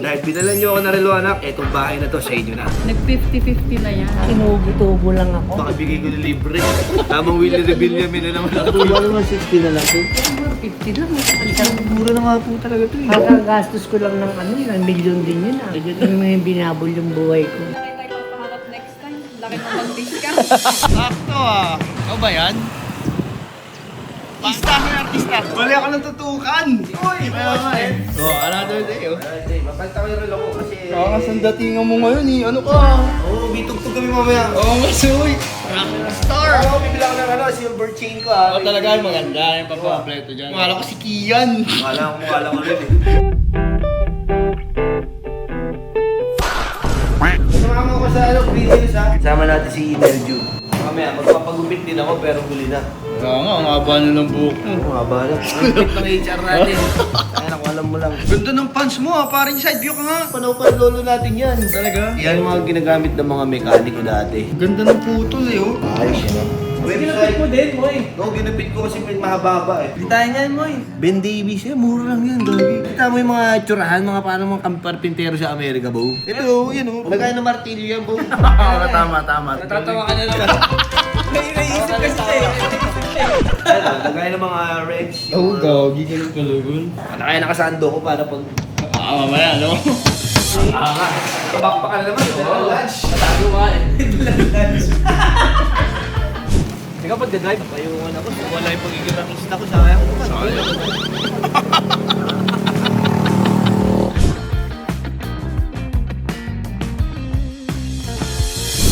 Dahil binalan nyo ako na relo anak, etong bahay na to sa inyo na. Nag 50-50 na yan. Tinubo-tubo lang ako. Baka bigay ko na libre. Tamang Willie Rebillame na naman ako. Wala naman 60 na lang po. 50 lang. Mura na nga po talaga to eh. Kakagastos ko lang ng ano, ng milyon din yun ah. Ganyan yung mga binabol yung buhay ko. Tayo tayo papaharap next time. Laki ng mag-discount. Sakto ah. Ikaw ba yan? Artista ka, artista. Wala ka ng tutukan. Uy, kaya nga eh. Oh, another day oh. Mapalta ko yung relo ko kasi... Kakasandatingan mo ngayon eh. Ano ka? Oo, bitugtog kami mamaya. Oo nga, suy. Star! Ako, bibila ko ng silver chain ko ah. Oo, talaga maganda yung papampleto dyan. Mukha ko si Kian. Mukha ko rin eh. Sumama ko sa Green Hills ha. Sama natin si Nerju. Mamaya, magpapagupit din ako pero huli na. Oo nga, ang haba na ng buhok mo. Ang haba na. Ang gupit ng HR natin. Ayan ako, alam mo lang. Ganda ng pants mo ah, parang side view ka nga. Panaw-pan lolo natin yan. Talaga? Yan yung mga ginagamit ng mga mekaniko dati. Ganda ng putol eh oh. Ayos yan. Ginupit mo din, Moy. Oo, ginupit ko kasi mahaba-haba eh. Bitayin yan mo eh. Ben Davies yan, mura lang yan, doggy. Kita mo yung mga tsurahan, mga paano mga kamparpintero sa Amerika, bo. Ito, yan o. Lagay ng martilyo yan, bo. Oo, tama. Natatawa ka na lang. Naiisip kasi tayo. Ano, lagay ng mga reds. Oo, gagi ka ng kalagun. Kaya nakasando ko para pag... Mamaya, no? Kabak pa ka na naman. Lunch. Matago ka eh. Lunch. Ikaw pag-drive, payungan ako. Wala yung pagigilangista ko, sayang ko.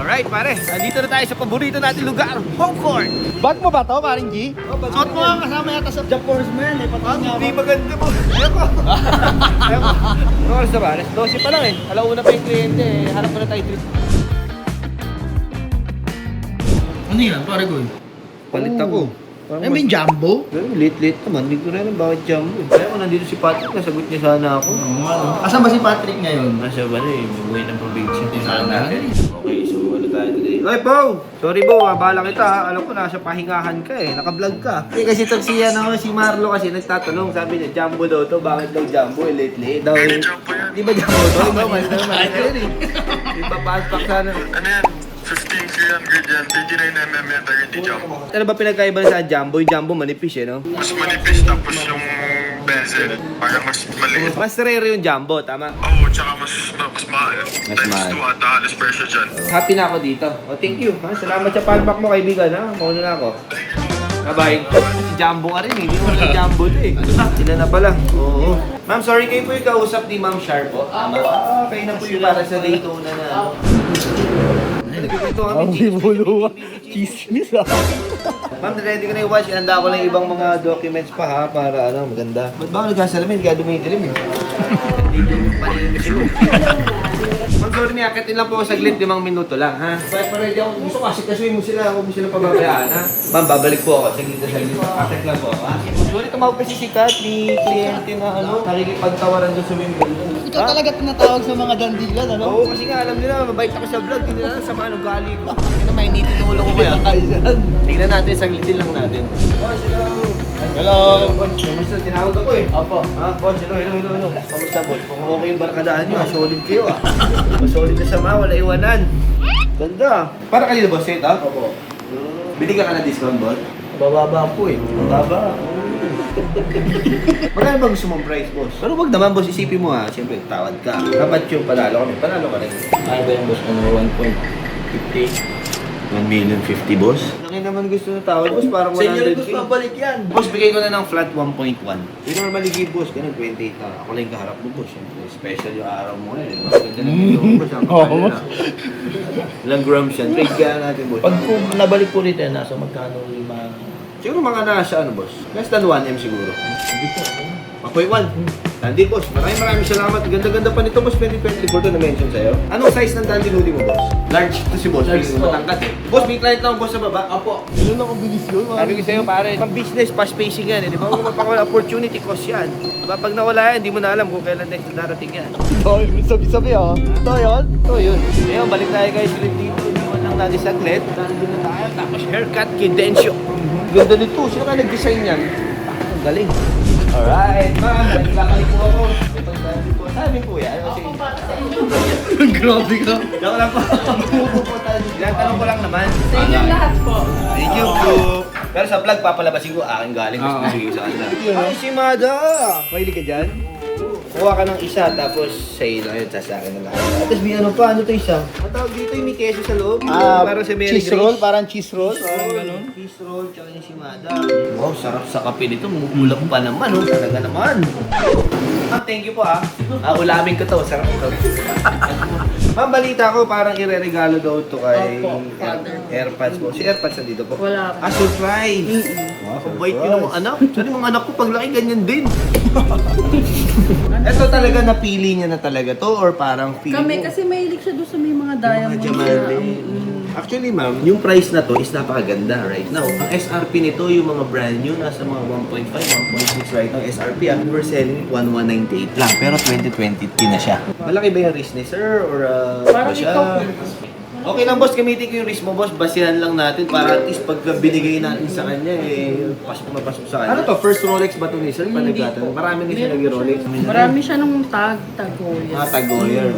Alright pare, nandito na tayo sa paborito natin lugar, Home Court. Bag mo ba to, paring G? Suot mo nga kasama yata sa Jump Force Man eh. Pati nga Hindi maganda mo. Ayoko. Ayoko. Ano oras na ba? Alas 12 pa lang eh. Alauna pa yung kliyente eh. Harap ko na tayo trip. Ano yan, pare ko? Palit ako. Ano ba yung jumbo? Late naman. Hindi ko na alam bakit jumbo eh. Kaya kung nandito si Patrick, nasagot niya sana ako. Asan ba si Patrick ngayon? Nasa ba na eh, buhay ng probinsya. Sana natin. Okay, so ano tayo today? Ay, Pao! Sorry, Bo, abala kita ha. Alam ko, nasa pahingahan ka eh. Naka-vlog ka. Eh, kasi tagsiya na si Marlo kasi nagtatanong. Sabi niya, jumbo daw to. Bakit daw jumbo? Eh, late. Daw, di ba jumbo to? Ikaw, mali naman. Ayun eh. Ipapapak sana. Ano yan? 15 yan, 39mm yan, tayo hindi jumbo. Ano ba pinagkaiba sa jumbo? Yung jumbo manipis eh, no? Mas manipis tapos yung bezel, parang mas maliit. Mas rare yung jumbo, tama? Oo, tsaka mas mahal. Times mahal. 2 ata halos presyo dyan. Happy na ako dito. Oh, thank you. Ha? Salamat sa palpak mo, kaibigan. Ha? Mauna na ako. Bye-bye. Jumbo ka rin eh. Hindi mo na jumbo to eh. Sila na pala. Oo. Ma'am, sorry kayo po yung kausap ni Ma'am Sharp po. Tama. Kayo na po yung para sa Daytona na. Ang bibuluwa. Chismis ah. Ma'am, ready ko na yung watch. Ihanda ko lang yung ibang mga documents pa ha, para ano, maganda. Ba't ba ako nagkasalamin? Kaya dumidilim eh. Dito yung paninis ko. Ma'am, sorry niya, akitin lang po ako saglit, 5 minuto lang ha. Ready ako. Gusto kasi kasuin mo sila, huwag mo sila pababayaan ha. Ma'am, babalik po ako. Saglit na saglit. Akit lang po ha. Sorry, tumawag kasi si Kat, ni kliyente na ano, nakikipagtawaran doon sa Wimbledon. Ikaw talaga tinatawag sa mga dandigan, ano? Oo, kasi nga alam nila, mabait ako sa vlog, hindi nila alam sa mga ugali ko. Kaya may initin ng ulo ko kaya. Tingnan natin, saglitin lang natin. Boss, hello! Kamusta? Tinawag ako eh. Opo. Ah, boss, hello. Kamusta, boss? Kung okay yung barkadaan nyo, solid kayo ah. Solid na sama, wala iwanan. Ganda. Para kanina, boss, set ah? Opo. Binigyan ka na discount, boss? Bababa po eh. Baba. Magkano ba gusto mong price, boss? Pero wag naman, boss, isipin mo ha. Siyempre, tawad ka. Dapat yung panalo kami. Panalo ka rin. Ay ba yung boss ko na 1.50? 1,050,000, boss? Laki naman gusto ng tawad, boss. Parang 100K. Senior boss, pabalik yan. Boss, bigay ko na ng flat 1.1. Yung normally give, boss, ganun 28 na. Ako lang yung kaharap mo, boss. Siyempre, special yung araw mo ngayon. Mas ganda ng video mo, boss. Ang kapal na. Ilang grams yan. Trade ka natin, boss. Pag po nabalik po rito, nasa magkano yung mga... Siguro mga nasa, ano, boss? Less than 1M siguro. Hindi po. Ako'y 1. Dandy, boss. Maraming salamat. Ganda-ganda pa nito, boss. 2024 to na-mention sa'yo. Anong size ng Dandy hoodie mo, boss? Large to si boss. Large po. Matangkat eh. Boss, may client lang boss sa baba. Apo. Ganun ako bilis yun. Sabi ko sa'yo, pare, pang business, pa spacing yan eh. Di ba? Kung mapakawala opportunity cost yan. Diba? Pag nawala yan, hindi mo na alam kung kailan next darating yan. Dahil sabi-sabi ah. Ito yun? Ito yun. Ngayon, balik tayo guys ulit dito. Iwan lang natin saglit. Nandun na tayo. Tapos haircut, Kidensyo. Ganda nito. Sino ka nag-design yan? Ang galing. Alright, ma'am. Balik po ako. Itong Sabi kuya, ano kasi? Grabe ka. Joke lang po. Tanong ko lang naman. Sa inyo lahat po. Thank you po. Pero sa vlog, papalabasin ko aking galing. Mas bibigay sa kanila. Ay, si Mada! Mahilig ka dyan? Kuha ka ng isa, tapos sa iyo lang yun, sa akin na lang. Tapos may ano pa, ano to isa? Ang tawag dito yung may keso sa loob. Para sa Mary Cheese Grace. roll, parang cheese roll. Parang ganun. Cheese roll, tsaka yung si Mada. Wow, sarap sa kape nito. Mumulap pa naman, oh. Talaga naman. Ma'am, thank you po ah. Ulamin ko to, sarap to. Ma'am, balita ko parang ireregalo daw to kay Opo, father. AirPods po. Si AirPods nandito po. Wala po. Ah, surprise! Wow, bait yun ng mga anak. Sorry, mga anak ko, paglaki ganyan din. Ito talaga napili niya na talaga to or parang feeling Kami mo? kasi mahilig siya doon sa may mga Mga diamond. diamante. Actually ma'am, yung price na to is napakaganda right now. Ang SRP nito, yung mga brand new, nasa mga 1.5, 1.6 right now SRP. We're selling it 1198 lang, pero 2020 na siya. Malaki ba yung risk ni sir or Parang ba siya? ikaw. Okay lang boss, gamitin ko yung risk mo boss, basihan lang natin para at least pagka binigay natin sa kanya, pasok na pasok sa kanya. Ano to, first Rolex ba to ni sir? Panagatan? Marami na siya nag-Rolex. Marami siya nung tagoya. Mga tag-Goyer,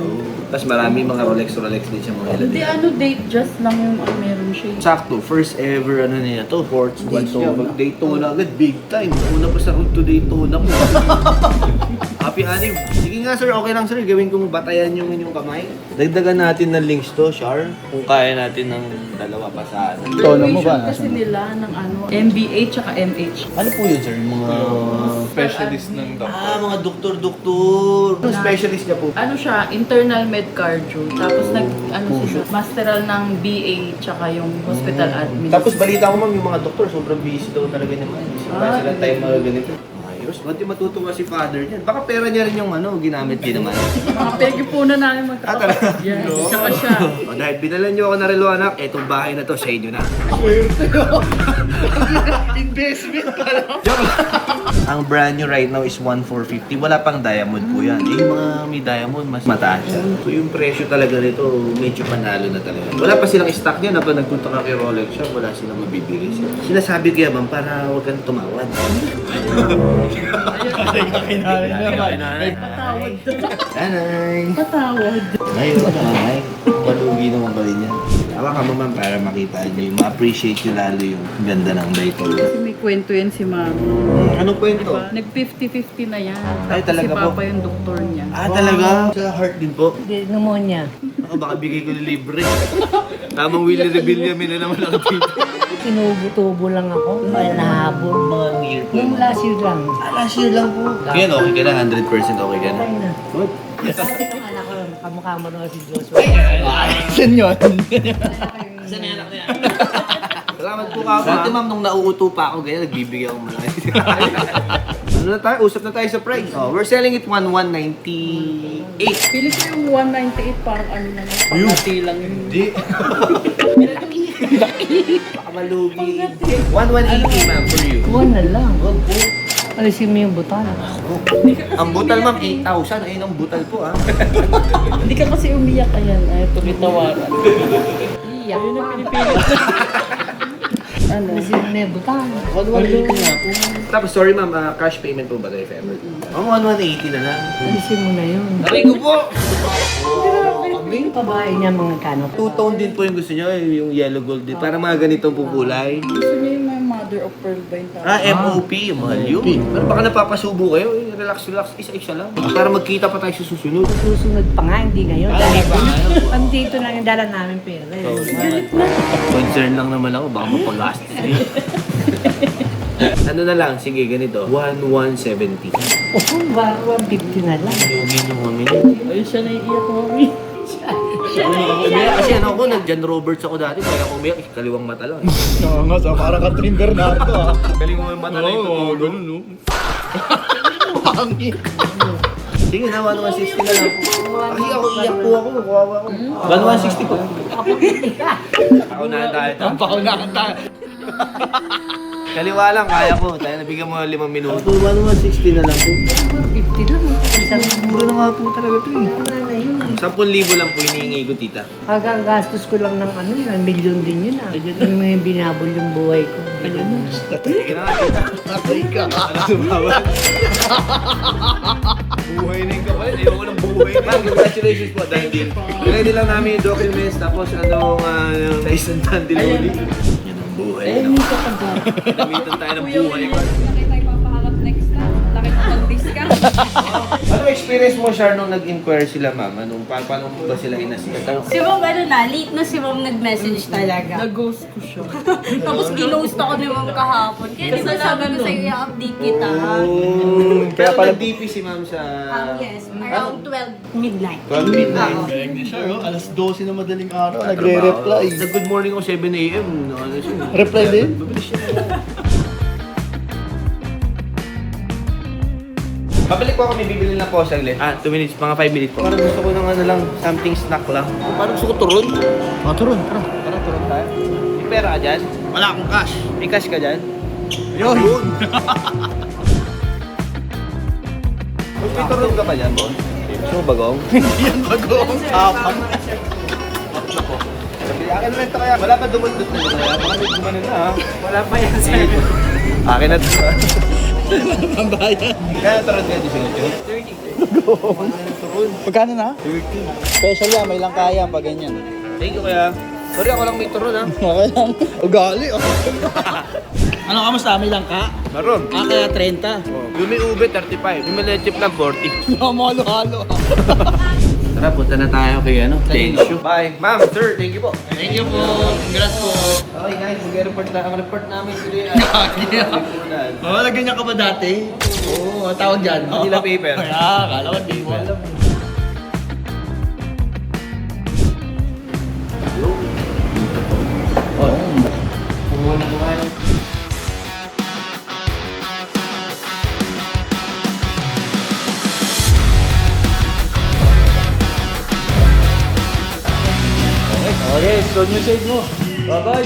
Tapos marami mga Rolex din siya mga Hindi date just lang yung meron siya. Sakto, first ever ano niya to, sports Daytona. Daytona agad, big time. Una pa sa road to Daytona po. Happy anim. Sige nga sir, okay lang sir, gawin kong batayan yung inyong kamay. Dagdagan natin ng links to, Char. Kung kaya natin ng dalawa pa sa ano. Tono mo ba? Graduation kasi nila ng ano, MBA tsaka MH. Ano po yun sir? Yung mga... Specialist ng mga doktor. Anong specialist niya po? Ano siya, internal med cardio. Tapos siya, masteral ng BA tsaka yung hospital admin. Tapos balita ko ma'am, yung mga doktor, sobrang busy daw talaga naman. Wala silang time mga ganito. Ayos, ba't yung matutuwa si father niyan? Baka pera niya rin yung ano, ginamit din naman. Mga pegi-punan namin talaga? Yes, tsaka siya. O dahil binalan niyo ako na relo anak, etong bahay na to sa inyo na. Investment ka lang. Ang brand new right now is 1,450. Wala pang diamond po yan. Yung mga may diamond, mas mataas siya. So yung presyo talaga nito, medyo panalo na talaga. Wala pa silang stock niyan. Habang nagpunta ka kay Rolex shop, wala silang mabibili. Sinasabi kaya bang para huwag kang tumawad. Patawad. Nanay! Patawad. Ngayon, nanay. Palugi naman ba rin yan? Tawa ka mo man para makita niyo, ma-appreciate niyo lalo yung ganda ng Daytona. Kasi may kwento yan si Mami. Anong kwento? Diba? Nag-50-50 na yan. Ay, talaga si po? Papa yung doktor niya. Ah, talaga? Sa heart din po? Hindi, pneumonia. Ako baka bigay ko na libre. Tamang Willie Rebillame na naman ako dito. Tinubo-tubo lang ako. Kaya nahabol. Mga year po. Yung last year lang. Last year lang po. Kaya okay ka na, 100% okay ka na. Okay na. Good. Sabi ng anak ko, kamukha mo na si Joshua. Saan yun? Salamat po ka. Dati ma'am, nung nauuto pa ako, ganyan, nagbibigay ako malaki. Ano na tayo? Usap na tayo sa price. Oh, we're selling it 1198. Pili ko yung 198 parang ano na lang. Pangati lang yun. Hindi. Baka malugi. 1,180 ma'am for you. One na lang. Alisin mo yung butan. Ang butal ma'am, 8,000. Ayun ang butal po ah. Hindi ka kasi umiyak ayan. Ay, tumitawaran. Iyak. Ayun ang pinipilit. Ano? Alisin mo yung butan. 1,180 nga po. Tapos sorry ma'am, cash payment po ba tayo if ever? Ang 1,180 na lang. Alisin mo na yun. Aray ko po! Yung pabahay niya mga kano. Two-tone din po yung gusto nyo, yung yellow gold din. Para mga ganitong po kulay. Gusto niya yung may mother of pearl ba yung tawag? MOP, mahal yun. Pero baka napapasubo kayo, relax, isa-isa lang. Para magkita pa tayo sa susunod. Susunod pa nga, hindi ngayon. Dahil andito lang yung dala namin pera. Concern lang naman ako, baka mapagastos eh. Ano na lang, sige ganito, 1,170. Oh, baro 150 na lang. Lugi nyo kami. Ayun siya naiiyak mami. Umiyak kasi ano ako, nag-John Roberts ako dati, kaya ako umiyak, kaliwang mata lang. Oo nga, so parang ka Trin Bernardo ah. Kaliwang mata lang yung tutulog. ganun no. Pangit. Sige na, 1,160 na lang. Kasi ako iyak po ako, kawawa ako. 1,160 po. Ako na tayo. Pakunakan tayo. Kaliwa lang, kaya ko. Tayo nabigyan mo 5 minuto. 1,160 na lang po. 50 lang. Isang Mura na nga po talaga ito eh. mura na yun. 10,000 lang po hinihingi ko, tita. Hanggang gastos ko lang ng ano, 1 milyon din yun ah. Yung mga binabol yung buhay ko. Sige na nga, tita. Patay ka. Ano, sumawal? Buhay na yung kapalit. Ayoko ng buhay na. Ma'am, congratulations po dahil din. Ready lang namin yung documents tapos anong sa isang tandiluli. Yan ang buhay. Namitan tayo ng buhay. Laki tayo papaharap next time. Laki na mag-discount. Ano experience mo, Char, nung nag-inquire sila, ma'am? Paano ba sila inasik? Si Mom, ano na, late na si Mom nag-message talaga. Nag-ghost ko siya. Tapos ginost ako ni Mom kahapon. Kaya di ba sabi ko sa'yo, i-update kita. Kaya pala DP si ma'am sa... Yes, around 12 midnight. 12 midnight. Galing ni Char, oh. Alas 12 na madaling araw. Nagre-reply. Nag-good morning ako 7 a.m. Ano siya? Reply din? Mabilis siya. Pabalik po ako, may bibili na po saglit. 2 minutes, mga 5 minutes po. Parang gusto ko ng ano lang, something snack lang. Parang gusto ko turon. Oh, turon, tara. Tara, turon tayo. May pera ka dyan? Wala akong cash. May cash ka dyan? Yun. May turon ka pa dyan, Bon? Gusto mo bagong? Yan bagong. Apat. Sabi, akin na ito kaya. Wala pa dumundot na ito kaya. Baka may gumanon na ha. Wala pa yan, sir. Akin na ito. Ang bayan. Kaya turon ka dyan, sir. Pagkano na? 30. Special yan, may lang kaya pag ganyan. Thank you kaya. Sorry, ako lang may turon ha. Okay lang. Ugali, oh. Ano kamusta? May lang ka? Maroon. Kaya 30. Yung may ube, 35. Yung may leche lang, 40. Halo-halo. Tara, punta na tayo kay ano. Thank you. Bye. Ma'am, sir, thank you po. Thank you po. Congrats po. Okay guys, mag-report na. Ang report namin today. Oo, nagganyan ka ba dati? Oo, tawag dyan. Manila paper. Kaya, kala ko di mo alam. Okay, so new save mo. Bye-bye.